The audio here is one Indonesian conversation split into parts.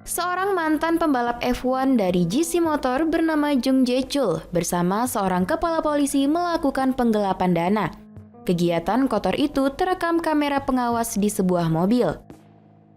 Seorang mantan pembalap F1 dari GC Motor bernama Jung Jae-chul bersama seorang kepala polisi melakukan penggelapan dana. Kegiatan kotor itu terekam kamera pengawas di sebuah mobil.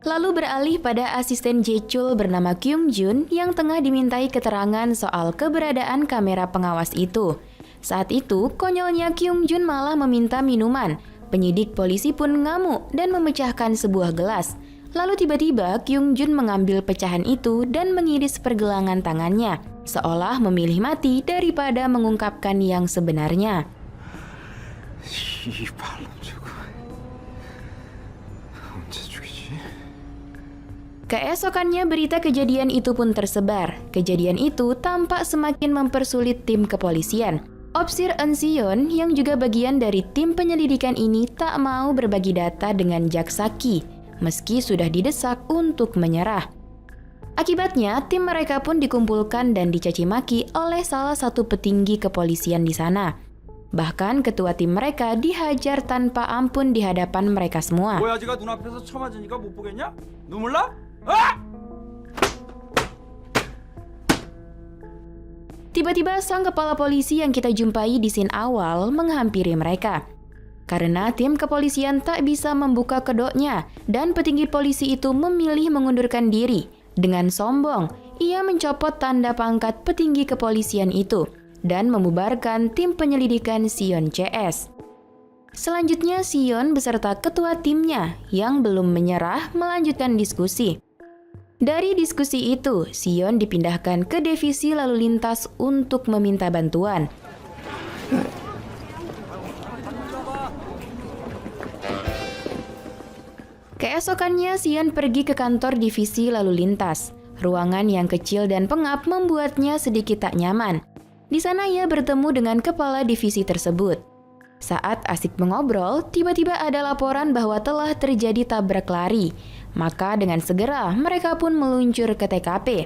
Lalu beralih pada asisten Jae-chul bernama Kyung Jun yang tengah dimintai keterangan soal keberadaan kamera pengawas itu. Saat itu, konyolnya Kyung Jun malah meminta minuman. Penyidik polisi pun ngamuk dan memecahkan sebuah gelas. Lalu tiba-tiba Kyung Jun mengambil pecahan itu dan mengiris pergelangan tangannya, seolah memilih mati daripada mengungkapkan yang sebenarnya. Keesokannya berita kejadian itu pun tersebar. Kejadian itu tampak semakin mempersulit tim kepolisian. Opsir Eun Sion yang juga bagian dari tim penyelidikan ini tak mau berbagi data dengan Jaksaki, meski sudah didesak untuk menyerah. Akibatnya, tim mereka pun dikumpulkan dan dicaci maki oleh salah satu petinggi kepolisian di sana. Bahkan ketua tim mereka dihajar tanpa ampun di hadapan mereka semua. 오야지가 눈앞에서 처맞으니까 못 보겠냐? 눈물 나? 아! Tiba-tiba sang kepala polisi yang kita jumpai di scene awal menghampiri mereka. Karena tim kepolisian tak bisa membuka kedoknya dan petinggi polisi itu memilih mengundurkan diri. Dengan sombong, ia mencopot tanda pangkat petinggi kepolisian itu dan membubarkan tim penyelidikan Sion CS. Selanjutnya Sion beserta ketua timnya yang belum menyerah melanjutkan diskusi. Dari diskusi itu, Sion dipindahkan ke divisi lalu lintas untuk meminta bantuan. Keesokannya, Sion pergi ke kantor divisi lalu lintas. Ruangan yang kecil dan pengap membuatnya sedikit tak nyaman. Di sana ia bertemu dengan kepala divisi tersebut. Saat asik mengobrol, tiba-tiba ada laporan bahwa telah terjadi tabrak lari. Maka dengan segera mereka pun meluncur ke TKP.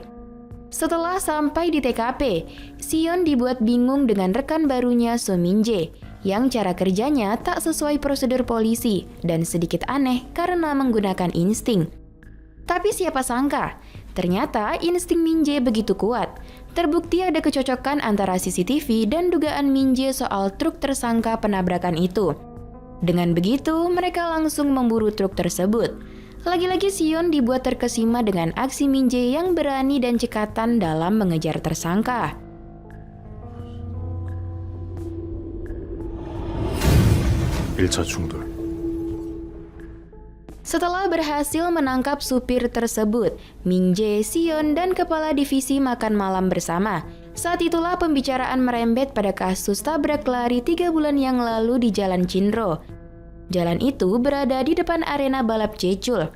Setelah sampai di TKP, Sion dibuat bingung dengan rekan barunya So Min-jae, yang cara kerjanya tak sesuai prosedur polisi dan sedikit aneh karena menggunakan insting. Tapi siapa sangka, ternyata insting Min-jae begitu kuat. Terbukti ada kecocokan antara CCTV dan dugaan Min-jae soal truk tersangka penabrakan itu. Dengan begitu, mereka langsung memburu truk tersebut. Lagi-lagi Sion dibuat terkesima dengan aksi Min-jae yang berani dan cekatan dalam mengejar tersangka. Setelah berhasil menangkap supir tersebut, Min-jae, Sion, dan kepala divisi makan malam bersama. Saat itulah pembicaraan merembet pada kasus tabrak lari 3 bulan yang lalu di Jalan Chinro. Jalan itu berada di depan arena balap Jae-chul.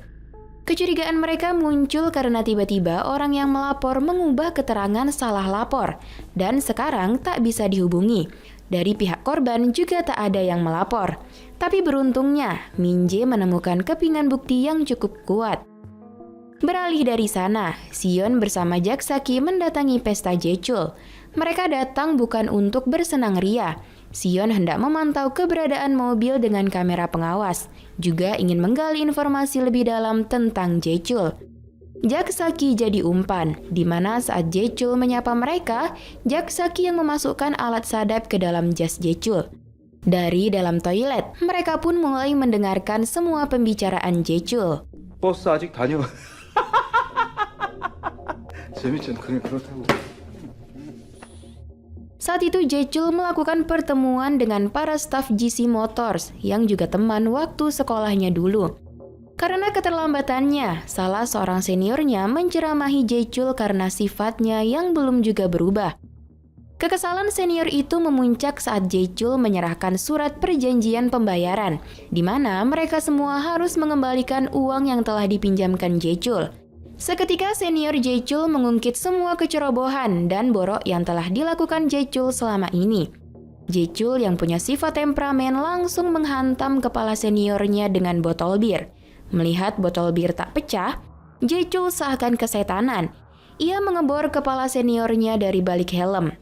Kecurigaan mereka muncul karena tiba-tiba orang yang melapor mengubah keterangan salah lapor dan sekarang tak bisa dihubungi. Dari pihak korban juga tak ada yang melapor. Tapi beruntungnya, Min-jae menemukan kepingan bukti yang cukup kuat. Beralih dari sana, Sion bersama Jaksaki mendatangi pesta Jae-chul. Mereka datang bukan untuk bersenang ria. Sion hendak memantau keberadaan mobil dengan kamera pengawas, juga ingin menggali informasi lebih dalam tentang Jae-chul. Jaksaki jadi umpan, di mana saat Jae-chul menyapa mereka, Jaksaki yang memasukkan alat sadap ke dalam jas Jae-chul. Dari dalam toilet, mereka pun mulai mendengarkan semua pembicaraan Jae-chul. 버스 아직 다녀. 재밌잖아. 그냥 그렇다고. Saat itu Jae-chul melakukan pertemuan dengan para staf GC Motors yang juga teman waktu sekolahnya dulu. Karena keterlambatannya, salah seorang seniornya menceramahi Jae-chul karena sifatnya yang belum juga berubah. Kekesalan senior itu memuncak saat Jae-chul menyerahkan surat perjanjian pembayaran, di mana mereka semua harus mengembalikan uang yang telah dipinjamkan Jae-chul. Seketika senior Jae-chul mengungkit semua kecerobohan dan borok yang telah dilakukan Jae-chul selama ini. Jae-chul yang punya sifat temperamen langsung menghantam kepala seniornya dengan botol bir. Melihat botol bir tak pecah, Jae-chul seakan kesetanan. Ia mengebor kepala seniornya dari balik helm.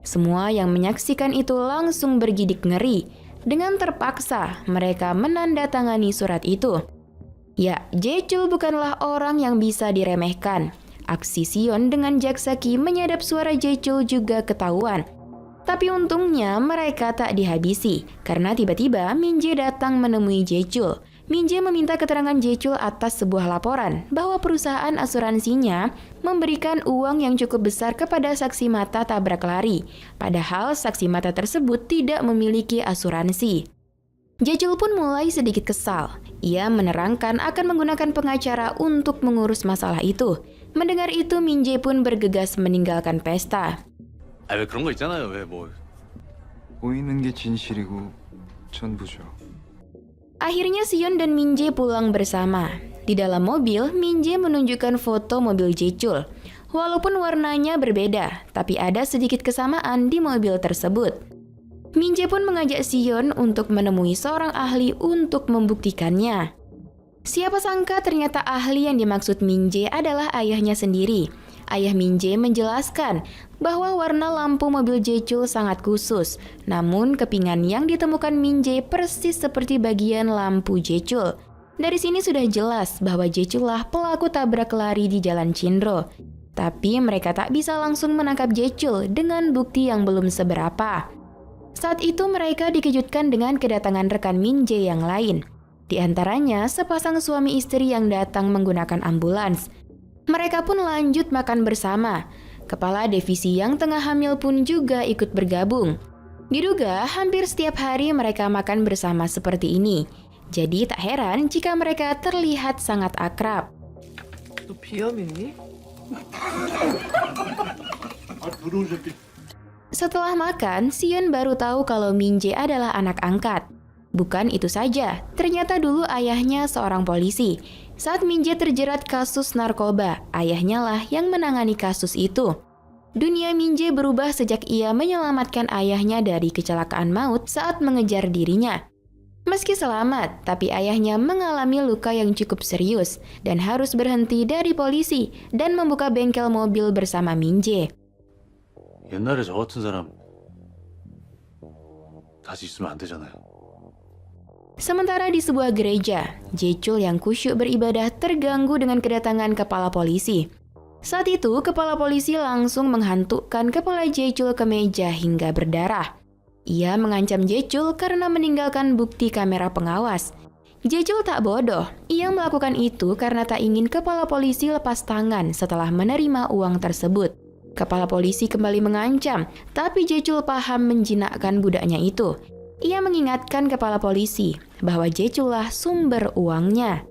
Semua yang menyaksikan itu langsung bergidik ngeri. Dengan terpaksa, mereka menandatangani surat itu. Ya, Jae-chul bukanlah orang yang bisa diremehkan. Aksi Sion dengan Jaksaki menyadap suara Jechul juga ketahuan. Tapi untungnya mereka tak dihabisi, karena tiba-tiba Min Jae datang menemui Jechul. Min Jae meminta keterangan Jechul atas sebuah laporan bahwa perusahaan asuransinya memberikan uang yang cukup besar kepada saksi mata tabrak lari, padahal saksi mata tersebut tidak memiliki asuransi. Jechul pun mulai sedikit kesal. Ia menerangkan akan menggunakan pengacara untuk mengurus masalah itu. Mendengar itu, Min Jae pun bergegas meninggalkan pesta. 왜 그런 거 있잖아요. 왜 뭐. 보이는 게 진실이고 전부죠. Akhirnya Sion dan Min Jae pulang bersama. Di dalam mobil, Min Jae menunjukkan foto mobil Jechul. Walaupun warnanya berbeda, tapi ada sedikit kesamaan di mobil tersebut. Min Jae pun mengajak Sion untuk menemui seorang ahli untuk membuktikannya. Siapa sangka ternyata ahli yang dimaksud Min Jae adalah ayahnya sendiri. Ayah Min Jae menjelaskan bahwa warna lampu mobil Jechul sangat khusus, namun kepingan yang ditemukan Min Jae persis seperti bagian lampu Jechul. Dari sini sudah jelas bahwa Jechul lah pelaku tabrak lari di Jalan Chinro. Tapi mereka tak bisa langsung menangkap Jechul dengan bukti yang belum seberapa. Saat itu mereka dikejutkan dengan kedatangan rekan Min Jae yang lain. Di antaranya sepasang suami istri yang datang menggunakan ambulans. Mereka pun lanjut makan bersama. Kepala divisi yang tengah hamil pun juga ikut bergabung. Diduga hampir setiap hari mereka makan bersama seperti ini. Jadi tak heran jika mereka terlihat sangat akrab. 또 비염 있니? Setelah makan, Sion baru tahu kalau Min Jae adalah anak angkat. Bukan itu saja, ternyata dulu ayahnya seorang polisi. Saat Min Jae terjerat kasus narkoba, ayahnya lah yang menangani kasus itu. Dunia Min Jae berubah sejak ia menyelamatkan ayahnya dari kecelakaan maut saat mengejar dirinya. Meski selamat, tapi ayahnya mengalami luka yang cukup serius dan harus berhenti dari polisi dan membuka bengkel mobil bersama Min Jae. 옛날에 저 같은 사람 다시 있으면 안 되잖아요. Sementara di sebuah gereja, Jechul yang khusyuk beribadah terganggu dengan kedatangan kepala polisi. Saat itu, kepala polisi langsung menghantukkan kepala Jechul ke meja hingga berdarah. Ia mengancam Jechul karena meninggalkan bukti kamera pengawas. Jechul tak bodoh, ia melakukan itu karena tak ingin kepala polisi lepas tangan setelah menerima uang tersebut. Kepala polisi kembali mengancam, tapi Jechul paham menjinakkan budaknya itu. Ia mengingatkan kepala polisi bahwa Jechul lah sumber uangnya.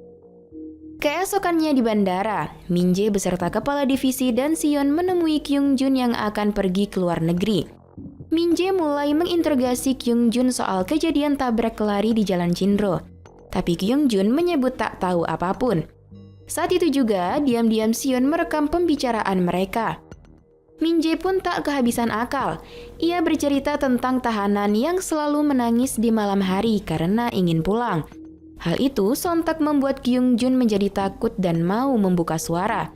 Keesokannya di bandara, Min Jae beserta kepala divisi dan Sion menemui Kyung Jun yang akan pergi ke luar negeri. Min Jae mulai menginterogasi Kyung Jun soal kejadian tabrak lari di Jalan Chinro. Tapi Kyung Jun menyebut tak tahu apapun. Saat itu juga, diam-diam Sion merekam pembicaraan mereka. Min Jae pun tak kehabisan akal. Ia bercerita tentang tahanan yang selalu menangis di malam hari karena ingin pulang. Hal itu sontak membuat Kyung Jun menjadi takut dan mau membuka suara.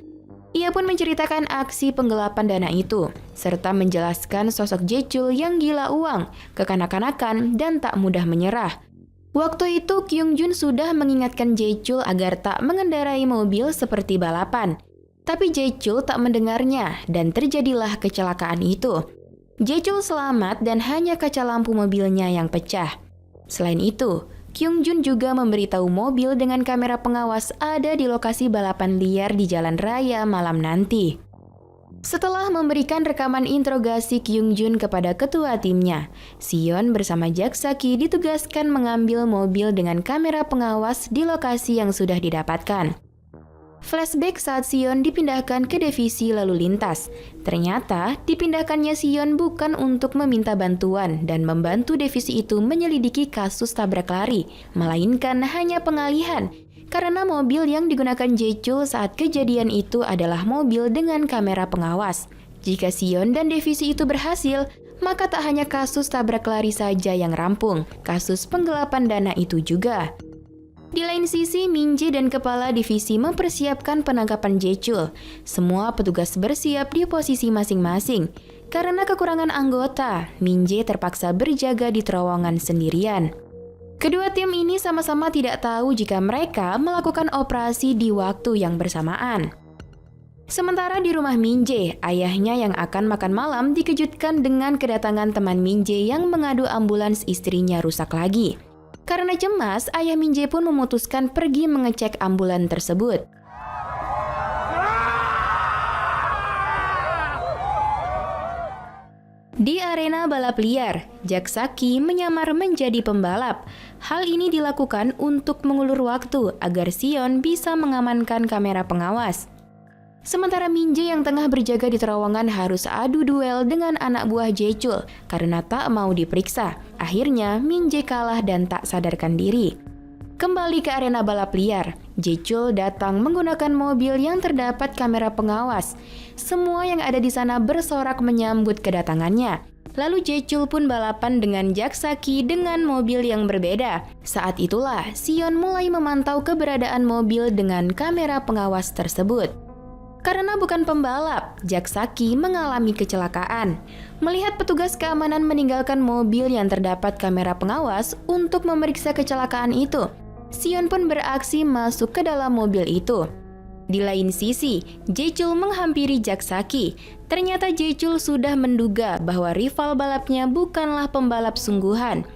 Ia pun menceritakan aksi penggelapan dana itu, serta menjelaskan sosok Jechul yang gila uang, kekanak-kanakan, dan tak mudah menyerah. Waktu itu Kyung Jun sudah mengingatkan Jechul agar tak mengendarai mobil seperti balapan. Tapi Jechul tak mendengarnya dan terjadilah kecelakaan itu. Jechul selamat dan hanya kaca lampu mobilnya yang pecah. Selain itu, Kyung Jun juga memberitahu mobil dengan kamera pengawas ada di lokasi balapan liar di jalan raya malam nanti. Setelah memberikan rekaman interogasi Kyung Jun kepada ketua timnya, Sion bersama Jaksaki ditugaskan mengambil mobil dengan kamera pengawas di lokasi yang sudah didapatkan. Flashback saat Sion dipindahkan ke divisi lalu lintas. Ternyata dipindahkannya Sion bukan untuk meminta bantuan dan membantu divisi itu menyelidiki kasus tabrak lari, melainkan hanya pengalihan. Karena mobil yang digunakan Jechul saat kejadian itu adalah mobil dengan kamera pengawas. Jika Sion dan divisi itu berhasil, maka tak hanya kasus tabrak lari saja yang rampung, kasus penggelapan dana itu juga. Di lain sisi, Min Jae dan kepala divisi mempersiapkan penangkapan Jechul. Semua petugas bersiap di posisi masing-masing. Karena kekurangan anggota, Min Jae terpaksa berjaga di terowongan sendirian. Kedua tim ini sama-sama tidak tahu jika mereka melakukan operasi di waktu yang bersamaan. Sementara di rumah Min-jae, ayahnya yang akan makan malam dikejutkan dengan kedatangan teman Min-jae yang mengadu ambulans istrinya rusak lagi. Karena cemas, ayah Min-jae pun memutuskan pergi mengecek ambulans tersebut. Di arena balap liar, Jak Saki menyamar menjadi pembalap. Hal ini dilakukan untuk mengulur waktu agar Sion bisa mengamankan kamera pengawas. Sementara Min-jae yang tengah berjaga di terowongan harus adu duel dengan anak buah Jae-chul karena tak mau diperiksa. Akhirnya Min-jae kalah dan tak sadarkan diri. Kembali ke arena balap liar, Jae-chul datang menggunakan mobil yang terdapat kamera pengawas. Semua yang ada di sana bersorak menyambut kedatangannya. Lalu Jae-chul pun balapan dengan Jak Saki dengan mobil yang berbeda. Saat itulah Sion mulai memantau keberadaan mobil dengan kamera pengawas tersebut. Karena bukan pembalap, Jak Saki mengalami kecelakaan. Melihat petugas keamanan meninggalkan mobil yang terdapat kamera pengawas untuk memeriksa kecelakaan itu, Sion pun beraksi masuk ke dalam mobil itu. Di lain sisi, Jae-chul menghampiri Jak Saki. Ternyata Jae-chul sudah menduga bahwa rival balapnya bukanlah pembalap sungguhan.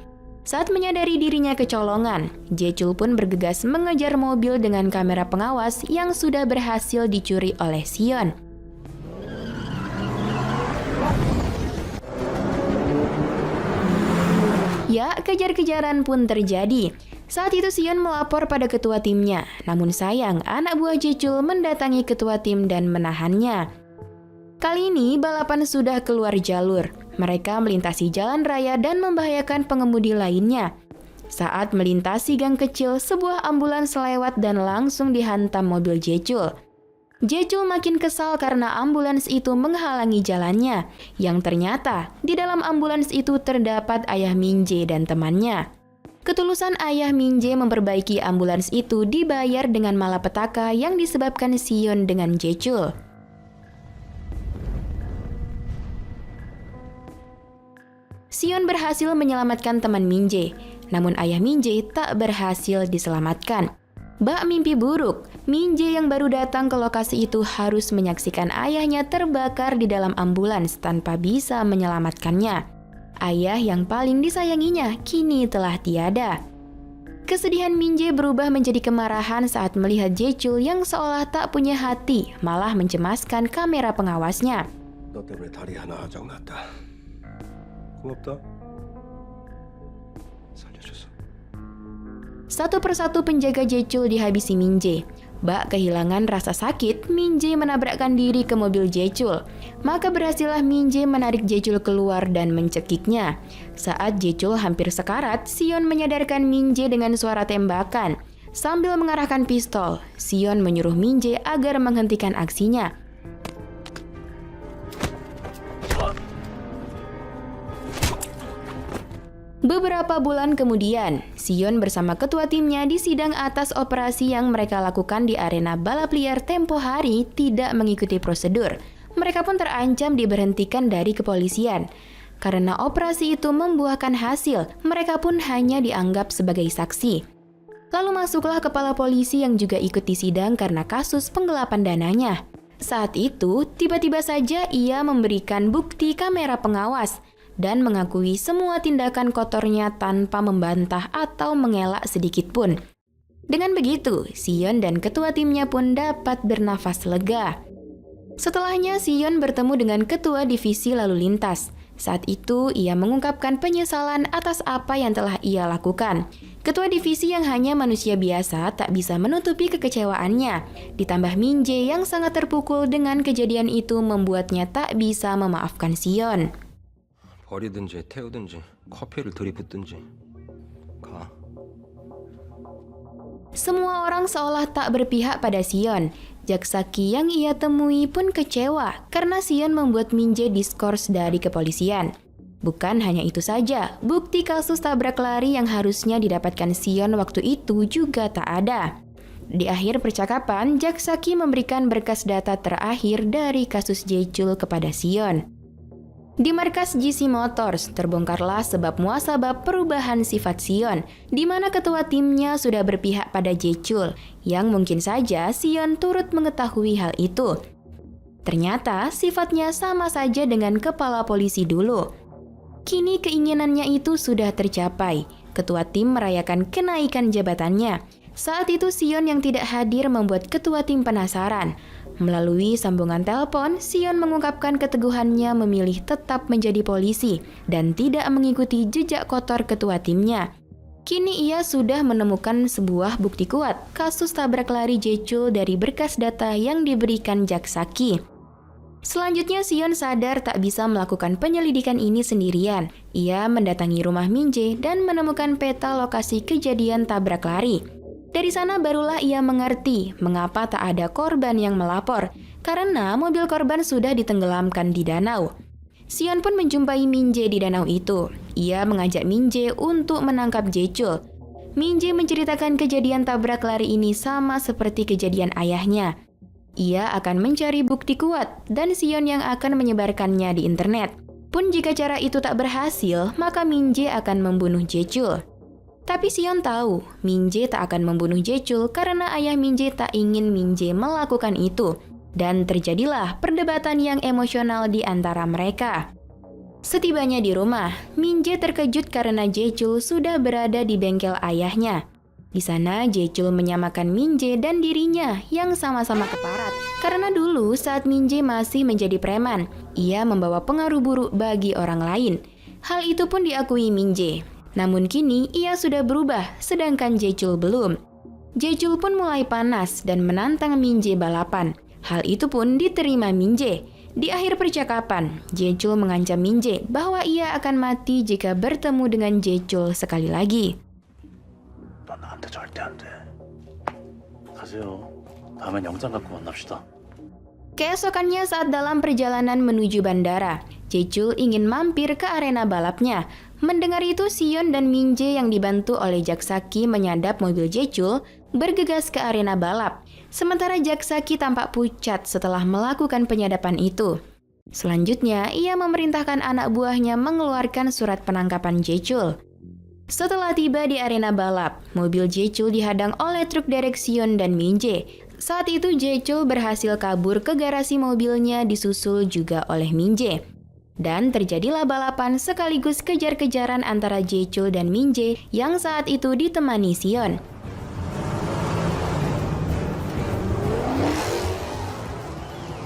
Saat menyadari dirinya kecolongan, Jae-chul pun bergegas mengejar mobil dengan kamera pengawas yang sudah berhasil dicuri oleh Sion. Ya, kejar-kejaran pun terjadi. Saat itu Sion melapor pada ketua timnya, namun sayang anak buah Jae-chul mendatangi ketua tim dan menahannya. Kali ini balapan sudah keluar jalur. Mereka melintasi jalan raya dan membahayakan pengemudi lainnya. Saat melintasi gang kecil, sebuah ambulans lewat dan langsung dihantam mobil Jae-chul. Jae-chul makin kesal karena ambulans itu menghalangi jalannya, yang ternyata di dalam ambulans itu terdapat ayah Min-jae dan temannya. Ketulusan ayah Min-jae memperbaiki ambulans itu dibayar dengan malapetaka yang disebabkan Sion dengan Jae-chul. Sion berhasil menyelamatkan teman Min-jae, namun ayah Min-jae tak berhasil diselamatkan. Bak mimpi buruk, Min-jae yang baru datang ke lokasi itu harus menyaksikan ayahnya terbakar di dalam ambulans tanpa bisa menyelamatkannya. Ayah yang paling disayanginya kini telah tiada. Kesedihan Min-jae berubah menjadi kemarahan saat melihat Jae-chul yang seolah tak punya hati, malah mencemaskan kamera pengawasnya. 너 때문에 다리 하나 아작났다. 고맙다. 살려줘서. Satu persatu penjaga Jae-chul dihabisi Min-jae. Bak kehilangan rasa sakit, Min-jae menabrakkan diri ke mobil Jae-chul. Maka berhasillah Min-jae menarik Jae-chul keluar dan mencekiknya. Saat Jae-chul hampir sekarat, Sion menyadarkan Min-jae dengan suara tembakan. Sambil mengarahkan pistol, Sion menyuruh Min-jae agar menghentikan aksinya. Beberapa bulan kemudian, Sion bersama ketua timnya disidang atas operasi yang mereka lakukan di arena balap liar tempo hari tidak mengikuti prosedur. Mereka pun terancam diberhentikan dari kepolisian. Karena operasi itu membuahkan hasil, mereka pun hanya dianggap sebagai saksi. Lalu masuklah kepala polisi yang juga ikut disidang karena kasus penggelapan dananya. Saat itu, tiba-tiba saja ia memberikan bukti kamera pengawas dan mengakui semua tindakan kotornya tanpa membantah atau mengelak sedikit pun. Dengan begitu, Sion dan ketua timnya pun dapat bernafas lega. Setelahnya, Sion bertemu dengan ketua divisi lalu lintas. Saat itu, ia mengungkapkan penyesalan atas apa yang telah ia lakukan. Ketua divisi yang hanya manusia biasa tak bisa menutupi kekecewaannya. Ditambah Min-jae yang sangat terpukul dengan kejadian itu membuatnya tak bisa memaafkan Sion. 버리든지 태우든지 커피를 들이붓든지 가. Semua orang seolah tak berpihak pada Sion. Jak Saki yang ia temui pun kecewa karena Sion membuat Min-jae diskors dari kepolisian. Bukan hanya itu saja, bukti kasus tabrak lari yang harusnya didapatkan Sion waktu itu juga tak ada. Di akhir percakapan, Jak Saki memberikan berkas data terakhir dari kasus Jae-chul kepada Sion. Di markas GC Motors, terbongkarlah sebab muasabab perubahan sifat Sion, di mana ketua timnya sudah berpihak pada Jae-chul, yang mungkin saja Sion turut mengetahui hal itu. Ternyata sifatnya sama saja dengan kepala polisi dulu. Kini keinginannya itu sudah tercapai. Ketua tim merayakan kenaikan jabatannya. Saat itu Sion yang tidak hadir membuat ketua tim penasaran. Melalui sambungan telepon, Sion mengungkapkan keteguhannya memilih tetap menjadi polisi dan tidak mengikuti jejak kotor ketua timnya. Kini ia sudah menemukan sebuah bukti kuat kasus tabrak lari Jechul dari berkas data yang diberikan Jaksaki. Selanjutnya Sion sadar tak bisa melakukan penyelidikan ini sendirian. Ia mendatangi rumah Min Jae dan menemukan peta lokasi kejadian tabrak lari. Dari sana barulah ia mengerti mengapa tak ada korban yang melapor, karena mobil korban sudah ditenggelamkan di danau. Sion pun menjumpai Min Jae di danau itu. Ia mengajak Min Jae untuk menangkap Jechul. Min Jae menceritakan kejadian tabrak lari ini sama seperti kejadian ayahnya. Ia akan mencari bukti kuat dan Sion yang akan menyebarkannya di internet. Pun jika cara itu tak berhasil, maka Min Jae akan membunuh Jechul. Tapi Sion tahu, Min Jae tak akan membunuh Jechul karena ayah Min Jae tak ingin Min Jae melakukan itu. Dan terjadilah perdebatan yang emosional di antara mereka. Setibanya di rumah, Min Jae terkejut karena Jechul sudah berada di bengkel ayahnya. Di sana, Jechul menyamakan Min Jae dan dirinya yang sama-sama keparat. Karena dulu saat Min Jae masih menjadi preman, ia membawa pengaruh buruk bagi orang lain. Hal itu pun diakui Min Jae. Namun kini ia sudah berubah, sedangkan Jechul belum. Jechul pun mulai panas dan menantang Min Jae balapan. Hal itu pun diterima Min Jae. Di akhir percakapan, Jechul mengancam Min Jae bahwa ia akan mati jika bertemu dengan Jechul sekali lagi. 넌 나한테 절대 안 돼. 가세요. 다음엔 영장 갖고 만납시다. Keesokannya saat dalam perjalanan menuju bandara, Jechul ingin mampir ke arena balapnya. Mendengar itu, Sion dan Min Jae yang dibantu oleh Jaksaki menyadap mobil Jechul bergegas ke arena balap. Sementara Jaksaki tampak pucat setelah melakukan penyadapan itu. Selanjutnya, ia memerintahkan anak buahnya mengeluarkan surat penangkapan Jechul. Setelah tiba di arena balap, mobil Jechul dihadang oleh truk derek Sion dan Min Jae. Saat itu Jechul berhasil kabur ke garasi mobilnya disusul juga oleh Min Jae. Dan terjadilah balapan sekaligus kejar-kejaran antara Jechul dan Min Jae yang saat itu ditemani Sion.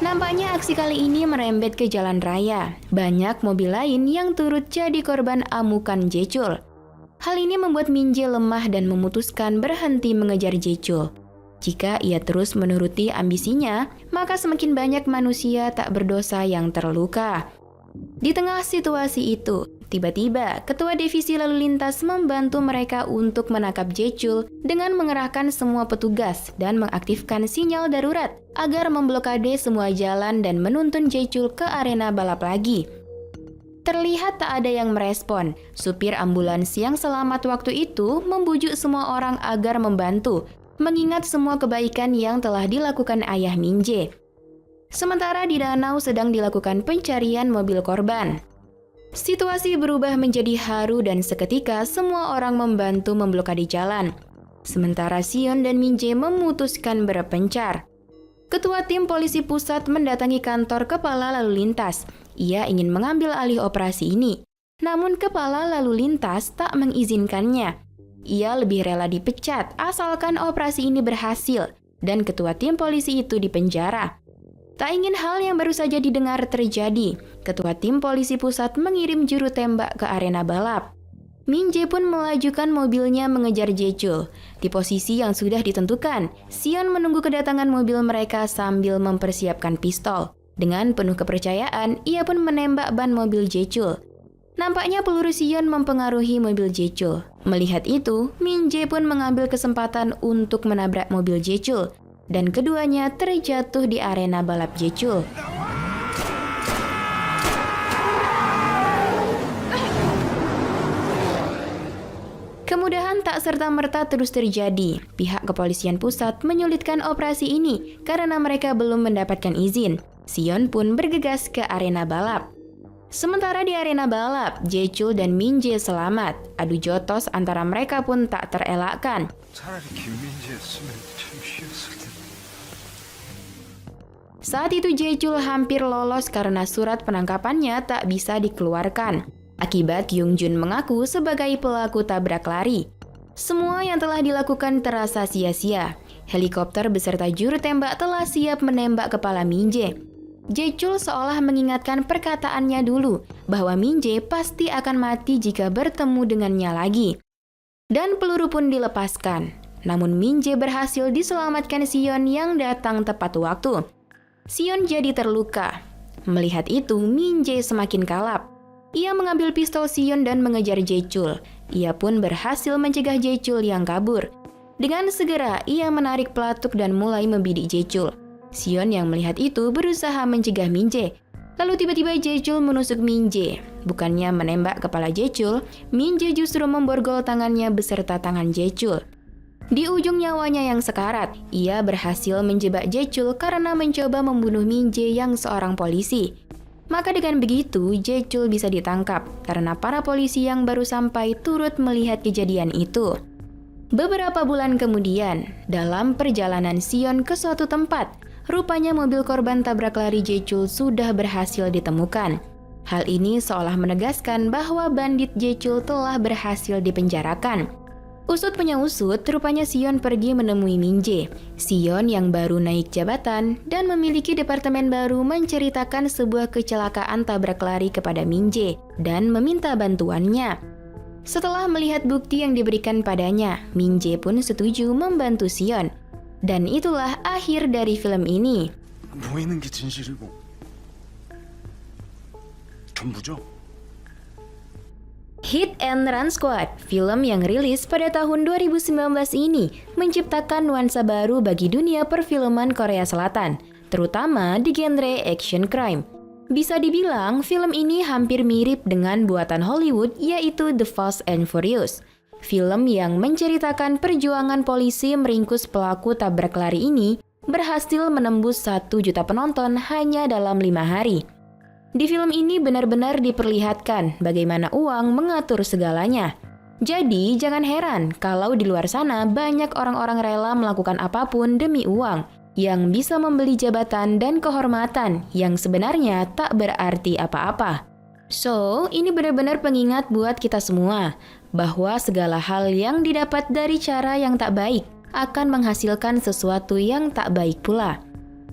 Nampaknya aksi kali ini merembet ke jalan raya. Banyak mobil lain yang turut jadi korban amukan Jechul. Hal ini membuat Min Jae lemah dan memutuskan berhenti mengejar Jechul. Jika ia terus menuruti ambisinya, maka semakin banyak manusia tak berdosa yang terluka. Di tengah situasi itu, tiba-tiba Ketua Divisi Lalu Lintas membantu mereka untuk menangkap Jechul dengan mengerahkan semua petugas dan mengaktifkan sinyal darurat agar memblokade semua jalan dan menuntun Jechul ke arena balap lagi. Terlihat tak ada yang merespon. Supir ambulans yang selamat waktu itu membujuk semua orang agar membantu, mengingat semua kebaikan yang telah dilakukan ayah Min Jae. Sementara di danau sedang dilakukan pencarian mobil korban. Situasi berubah menjadi haru dan seketika semua orang membantu memblokade jalan. Sementara Sion dan Min Jae memutuskan berpencar. Ketua tim polisi pusat mendatangi kantor kepala lalu lintas. Ia ingin mengambil alih operasi ini. Namun kepala lalu lintas tak mengizinkannya. Ia lebih rela dipecat asalkan operasi ini berhasil dan ketua tim polisi itu dipenjara. Tak ingin hal yang baru saja didengar terjadi. Ketua tim polisi pusat mengirim juru tembak ke arena balap. Min Jae pun melajukan mobilnya mengejar Jechul. Di posisi yang sudah ditentukan, Sion menunggu kedatangan mobil mereka sambil mempersiapkan pistol. Dengan penuh kepercayaan, ia pun menembak ban mobil Jechul. Nampaknya peluru Sion mempengaruhi mobil Jechul. Melihat itu, Min Jae pun mengambil kesempatan untuk menabrak mobil Jechul. Dan keduanya terjatuh di arena balap Jechul. Kemudahan tak serta-merta terus terjadi. Pihak kepolisian pusat menyulitkan operasi ini karena mereka belum mendapatkan izin. Sion pun bergegas ke arena balap. Sementara di arena balap, Jechul dan Min Jae selamat. Adu jotos antara mereka pun tak terelakkan. 차라리 김민지였으면 참 쉬웠을 텐데. Saat itu Jae-chul hampir lolos karena surat penangkapannya tak bisa dikeluarkan. Akibat Young-jun mengaku sebagai pelaku tabrak lari. Semua yang telah dilakukan terasa sia-sia. Helikopter beserta juru tembak telah siap menembak kepala Min-jae. Jae-chul seolah mengingatkan perkataannya dulu bahwa Min-jae pasti akan mati jika bertemu dengannya lagi. Dan peluru pun dilepaskan. Namun Min-jae berhasil diselamatkan Sion yang datang tepat waktu. Sion jadi terluka. Melihat itu, Min-jae semakin kalap. Ia mengambil pistol Sion dan mengejar Jae-chul. Ia pun berhasil mencegah Jae-chul yang kabur. Dengan segera, ia menarik pelatuk dan mulai membidik Jae-chul. Sion yang melihat itu berusaha mencegah Min-jae. Lalu tiba-tiba Jae-chul menusuk Min-jae. Bukannya menembak kepala Jae-chul, Min-jae justru memborgol tangannya beserta tangan Jae-chul. Di ujung nyawanya yang sekarat, ia berhasil menjebak Jae-chul karena mencoba membunuh Min-jae yang seorang polisi. Maka dengan begitu, Jae-chul bisa ditangkap karena para polisi yang baru sampai turut melihat kejadian itu. Beberapa bulan kemudian, dalam perjalanan Sion ke suatu tempat, rupanya mobil korban tabrak lari Jae-chul sudah berhasil ditemukan. Hal ini seolah menegaskan bahwa bandit Jae-chul telah berhasil dipenjarakan. Usut punya usut, rupanya Sion pergi menemui Min-jae. Sion yang baru naik jabatan dan memiliki departemen baru menceritakan sebuah kecelakaan tabrak lari kepada Min-jae dan meminta bantuannya. Setelah melihat bukti yang diberikan padanya, Min-jae pun setuju membantu Sion. Dan itulah akhir dari film ini. 보이는 게 진실이고 전부죠? Hit and Run Squad, film yang rilis pada tahun 2019 ini menciptakan nuansa baru bagi dunia perfilman Korea Selatan, terutama di genre action crime. Bisa dibilang, film ini hampir mirip dengan buatan Hollywood yaitu The Fast and Furious. Film yang menceritakan perjuangan polisi meringkus pelaku tabrak lari ini berhasil menembus 1 juta penonton hanya dalam 5 hari. Di film ini benar-benar diperlihatkan bagaimana uang mengatur segalanya. Jadi jangan heran kalau di luar sana banyak orang-orang rela melakukan apapun demi uang yang bisa membeli jabatan dan kehormatan yang sebenarnya tak berarti apa-apa. So, ini benar-benar pengingat buat kita semua bahwa segala hal yang didapat dari cara yang tak baik akan menghasilkan sesuatu yang tak baik pula.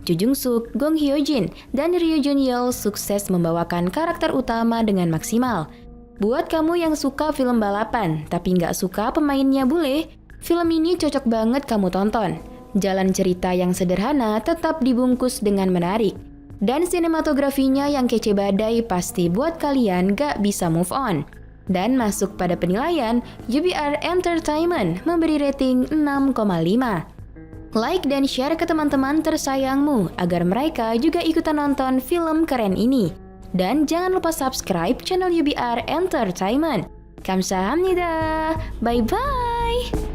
Jo Jung-suk, Gong Hyo-jin, dan Ryo Jun-yeol sukses membawakan karakter utama dengan maksimal. Buat kamu yang suka film balapan, tapi nggak suka pemainnya bule, film ini cocok banget kamu tonton. Jalan cerita yang sederhana tetap dibungkus dengan menarik. Dan sinematografinya yang kece badai pasti buat kalian gak bisa move on. Dan masuk pada penilaian, UBR Entertainment memberi rating 6,5. Like dan share ke teman-teman tersayangmu agar mereka juga ikutan nonton film keren ini. Dan jangan lupa subscribe channel UBR Entertainment. Kamsahamnida. Bye-bye.